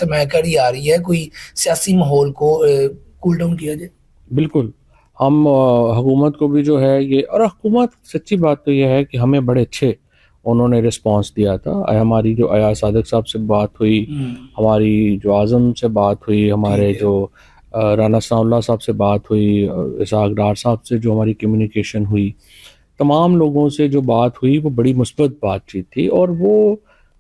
سمے کر ہی آ رہی ہے، کوئی سیاسی ماحول کو کول ڈاؤن کیا جائے؟ بالکل، ہم حکومت کو بھی جو ہے یہ، اور حکومت سچی بات تو یہ ہے کہ ہمیں بڑے اچھے انہوں نے رسپانس دیا تھا. ہماری جو ایاز صادق صاحب سے بات ہوئی، ہماری جو اعظم سے بات ہوئی، ہمارے جو رانا ثناء اللہ صاحب سے بات ہوئی، اسحاق ڈار صاحب سے جو ہماری کمیونیکیشن ہوئی، تمام لوگوں سے جو بات ہوئی وہ بڑی مثبت بات چیت تھی، اور وہ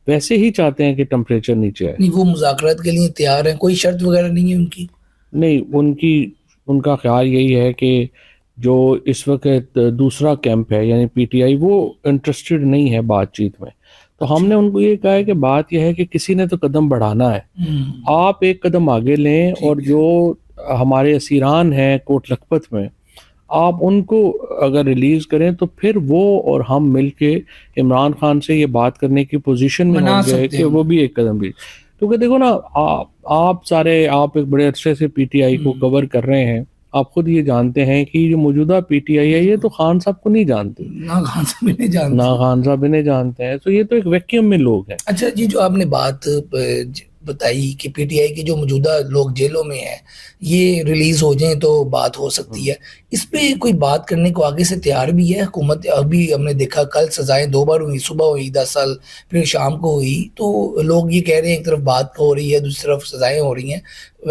ویسے ہی چاہتے ہیں کہ ٹمپریچر نیچے آئے. نہیں، وہ مذاکرات کے لیے تیار ہیں، کوئی شرط وغیرہ نہیں ہے ان کی؟ نہیں، ان کا خیال یہی ہے کہ جو اس وقت دوسرا کیمپ ہے یعنی پی ٹی آئی، وہ انٹرسٹڈ نہیں ہے بات چیت میں. تو ہم نے ان کو یہ کہا ہے کہ بات یہ ہے کہ کسی نے تو قدم بڑھانا ہے، آپ ایک قدم آگے لیں، اور جو ہمارے اسیران ہیں کوٹ لکھپت میں، آپ ان کو اگر ریلیز کریں تو پھر وہ اور ہم مل کے عمران خان سے یہ بات کرنے کی پوزیشن میں ہوں گے کہ وہ بھی ایک قدم بھی. کیونکہ دیکھو نا، آپ ایک بڑے عرصے سے پی ٹی آئی کو کور کر رہے ہیں، آپ خود یہ جانتے ہیں کہ جو موجودہ پی ٹی آئی ہے یہ تو خان صاحب کو نہیں جانتے، نہ خان صاحب انہیں جانتے ہیں، تو یہ تو ایک ویکیوم میں لوگ ہیں. اچھا جی، جو آپ نے بات بتائی کہ پی ٹی آئی کے جو موجودہ لوگ جیلوں میں ہیں یہ ریلیز ہو جائیں تو بات ہو سکتی ہے، اس پہ کوئی بات کرنے کو آگے سے تیار بھی ہے حکومت؟ ابھی ہم نے دیکھا کل سزائیں 2 بار ہوئی، صبح ہوئی 10 سال، پھر شام کو ہوئی، تو لوگ یہ کہہ رہے ہیں ایک طرف بات ہو رہی ہے دوسری طرف سزائیں ہو رہی ہیں،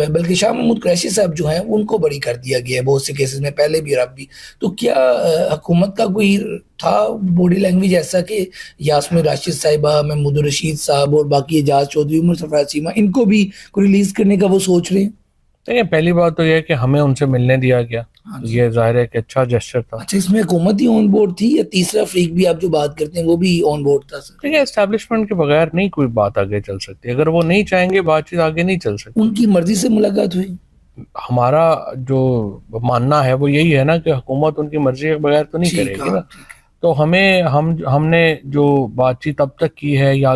بلکہ شاہ محمود قریشی صاحب جو ہیں ان کو بری کر دیا گیا ہے بہت سے کیسز میں، پہلے بھی اور اب بھی. تو کیا حکومت کا کوئی تھا باڈی لینگویج ایسا کہ یاسمین راشد صاحبہ، محمود الرشید صاحب اور باقی اعجاز چودھری، عمر سرفراز چیمہ، ان کو بھی ریلیز کرنے کا وہ سوچ رہے ہیں؟ دیکھیں، پہلی بات تو یہ ہے کہ ہمیں ان سے ملنے دیا گیا، یہ ظاہر ہے کہ اچھا جسچر تھا. اچھا، اس میں حکومت ہی آن بورڈ تھی یا تیسرا فریق بھی آپ جو بات کرتے ہیں وہ بھی آن بورڈ تھا؟ دیکھیں، اسٹیبلشمنٹ کے بغیر نہیں کوئی بات آگے چل سکتی، اگر وہ نہیں چاہیں گے بات چیت آگے نہیں چل سکتی. ان کی مرضی سے ملاقات ہوئی؟ ہمارا جو ماننا ہے وہ یہی ہے نا کہ حکومت ان کی مرضی کے بغیر تو نہیں کرے گی نا. تو ہم نے جو بات چیت اب تک کی ہے یا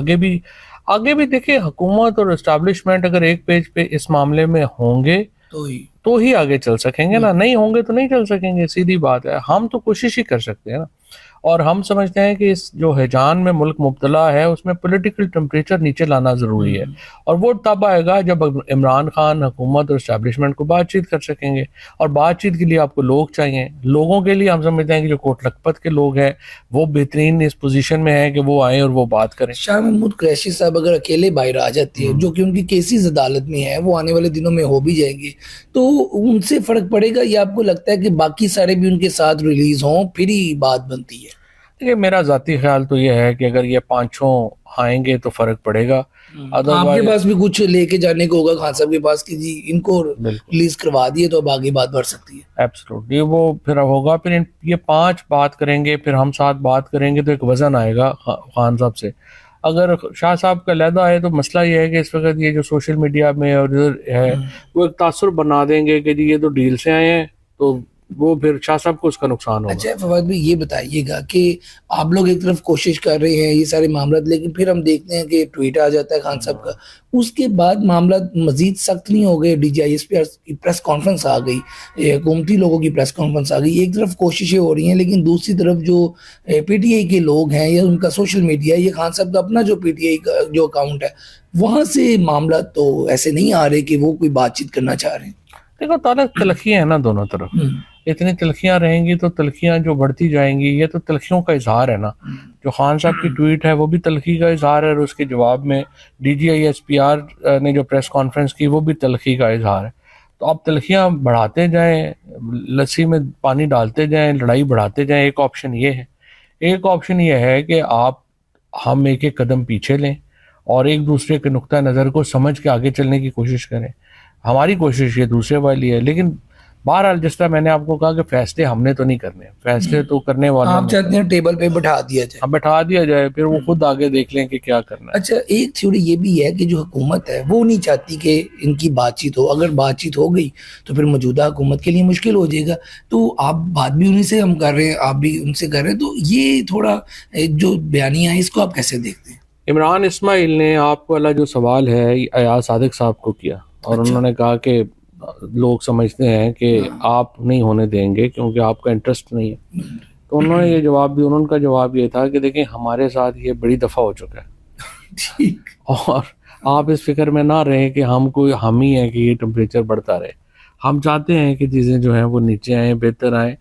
آگے بھی دیکھیں، حکومت اور اسٹیبلشمنٹ اگر ایک پیج پہ اس معاملے میں ہوں گے تو ہی آگے چل سکیں گے نا، نہیں ہوں گے تو نہیں چل سکیں گے، سیدھی بات ہے. ہم تو کوشش ہی کر سکتے ہیں نا، اور ہم سمجھتے ہیں کہ اس جو ہیجان میں ملک مبتلا ہے اس میں پولیٹیکل ٹمپریچر نیچے لانا ضروری ہے، اور وہ تب آئے گا جب عمران خان حکومت اور اسٹیبلشمنٹ کو بات چیت کر سکیں گے. اور بات چیت کے لیے آپ کو لوگ چاہیے، لوگوں کے لیے ہم سمجھتے ہیں کہ جو کوٹ لکھپت کے لوگ ہیں وہ بہترین اس پوزیشن میں ہیں کہ وہ آئیں اور وہ بات کریں. شاہ محمود قریشی صاحب اگر اکیلے باہر آ جاتے ہیں، جو کہ ان کی کیسز عدالت میں ہیں، وہ آنے والے دنوں میں ہو بھی جائیں گے، تو ان سے فرق پڑے گا یا آپ کو لگتا ہے کہ باقی سارے بھی ان کے ساتھ ریلیز ہوں پھر ہی بات بنتی ہے؟ دیکھیں، میرا ذاتی خیال تو یہ ہے کہ اگر یہ 5 آئیں گے تو فرق پڑے گا. آپ کے پاس بھی کچھ لے کے جانے کو ہوگا خان صاحب کے پاس کہ جی ان کو ریلیز کروا دیے تو اب آگے بات بڑھ سکتی ہے. ایبسولوٹلی، وہ پھر ہوگا، پھر یہ 5 بات کریں گے، پھر ہم 7 بات کریں گے تو ایک وزن آئے گا خان صاحب سے. اگر شاہ صاحب کا علیحدہ ہے تو مسئلہ یہ ہے کہ اس وقت یہ جو سوشل میڈیا میں اور ادھر ہے وہ ایک تاثر بنا دیں گے کہ جی یہ تو ڈیل سے آئے ہیں، تو وہ پھر شاہ صاحب کو اس کا نقصان ہوگا. اچھا فواد بھائی، یہ بتائیے گا کہ آپ لوگ ایک طرف کوشش کر رہے ہیں یہ سارے معاملات، لیکن پھر ہم دیکھتے ہیں کہ ٹویٹ آ جاتا ہے خان صاحب کا، اس کے بعد معاملات مزید سخت نہیں ہو گئے؟ ڈی جی آئی ایس پی کی پریس کانفرنس آ گئی، حکومتی لوگوں کی پریس کانفرنس آ گئی، ایک طرف کوششیں ہو رہی ہیں لیکن دوسری طرف جو پی ٹی آئی کے لوگ ہیں یا ان کا سوشل میڈیا، یہ خان صاحب کا اپنا جو پی ٹی آئی کا جو اکاؤنٹ ہے وہاں سے معاملات تو ایسے نہیں آ رہے کہ وہ کوئی بات چیت کرنا چاہ رہے ہیں. دیکھو، تلخیاں ہیں نا دونوں طرف، اتنی تلخیاں رہیں گی تو تلخیاں جو بڑھتی جائیں گی، یہ تو تلخیوں کا اظہار ہے نا. جو خان صاحب کی ٹویٹ ہے وہ بھی تلخی کا اظہار ہے، اور اس کے جواب میں D G I S P R نے جو پریس کانفرنس کی وہ بھی تلخی کا اظہار ہے. تو آپ تلخیاں بڑھاتے جائیں، لسی میں پانی ڈالتے جائیں، لڑائی بڑھاتے جائیں. ایک آپشن یہ ہے کہ ہم ایک قدم پیچھے لیں اور ایک دوسرے کے نقطہ نظر کو سمجھ کے آگے چلنے کی کوشش کریں. ہماری کوشش یہ دوسرے والی ہے، لیکن بہرحال جس طرح میں نے آپ کو کہا کہ فیصلے ہم نے تو نہیں کرنے، فیصلے تو کرنے والا آپ چاہتے ہیں ٹیبل پہ بٹھا دیا جائے، پھر وہ خود آگے دیکھ لیں کہ کیا کرنا ہے. اچھا، ایک تھیوری یہ بھی ہے کہ جو حکومت ہے وہ نہیں چاہتی کہ ان کی بات چیت ہو، اگر بات چیت ہو گئی تو پھر موجودہ حکومت کے لیے مشکل ہو جائے گا. تو آپ بات بھی انہیں سے ہم کر رہے ہیں، آپ بھی ان سے کر رہے ہیں، تو یہ تھوڑا جو بیانیہ ہے اس کو آپ کیسے دیکھتے ہیں؟ عمران اسماعیل نے آپ والا جو سوال ہے ایاز صادق صاحب کو کیا، اور انہوں نے کہا کہ لوگ سمجھتے ہیں کہ آپ نہیں ہونے دیں گے کیونکہ آپ کا انٹرسٹ نہیں ہے. تو انہوں نے یہ جواب دیا، ان کا جواب یہ تھا کہ دیکھیں ہمارے ساتھ یہ بڑی دفعہ ہو چکا ہے، اور آپ اس فکر میں نہ رہیں کہ ہم ہی ہیں کہ یہ ٹمپریچر بڑھتا رہے. ہم چاہتے ہیں کہ چیزیں جو ہیں وہ نیچے آئیں، بہتر آئیں.